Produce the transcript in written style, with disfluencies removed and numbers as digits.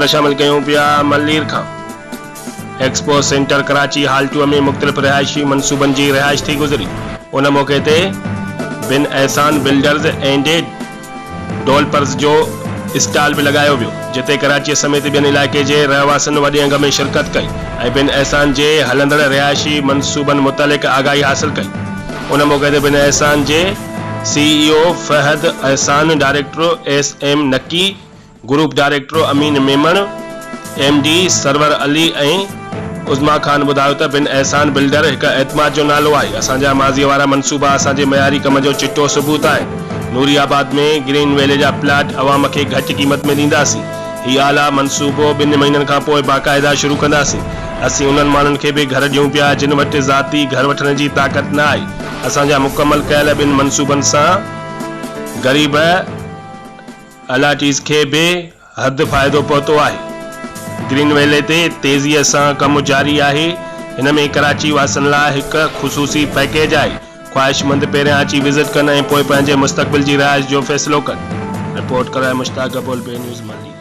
ख़बर शामिल कयूं पिया मलीर खां। एक्सपो सेंटर कराची हाल 2 में मुख़्तलिफ़ रिहायशी मनसूबनि जी रिहाइश थी गुज़री। उन मौक़े ते बिन एहसान बिल्डर्स एंड डेवलपर्स जो स्टॉल भी लगायो वियो, जिते कराची समेत ॿियनि इलाइक़े जे रहवासियुनि वॾे अंग में शिरकत कई ऐं बिन एहसान जे हलंदड़ रिहायशी मनसूबनि मुतलिक़ आगाही हासिल कई। उन मौक़े ते बिन एहसान जे CEO फहद एहसान, डायरेक्टर SM नकी, ग्रुप डायरेक्टर अमीन मेमन, MD सरवर अली ऐं उज़मा खान ॿुधायो त बिन एहसान बिल्डर एक एतमाद जो नालो आहे। असांजा माज़ीअ वारा मनसूबा असांजे मयारी कम जो चिट्टो सबूत आहे। नूरियाबाद में ग्रीन वैले जा प्लाट अवाम खे घटि क़ीमत में ॾींदासीं। ही आला मनसूबो 2 महीननि खां पोइ बाक़ायदा शुरू कंदासीं। असीं उन्हनि माण्हुनि खे भी घर ॾियूं पिया जिन वटि ज़ाती घर वठण जी ताक़त न आहे। असांजा मुकम्मल कयल ॿिन मनसूबनि सां ग़रीब अलाटीज़ खे बेहद फ़ाइदो पहुतो आहे। ग्रीन वैले ते तेज़ीअ सां कम जारी आहे। हिन में कराची वासियुनि लाइ हिकु ख़ुसूसी पैकेज आहे। ख्वाहिशमंद पहिरियां अची विज़िट कनि ऐं पोइ पंहिंजे मुस्तक़बिल जी रिहाइश जो फ़ैसिलो कनि। रिपोर्ट कराए मुश्ताक अबुल, बे न्यूज़ मली।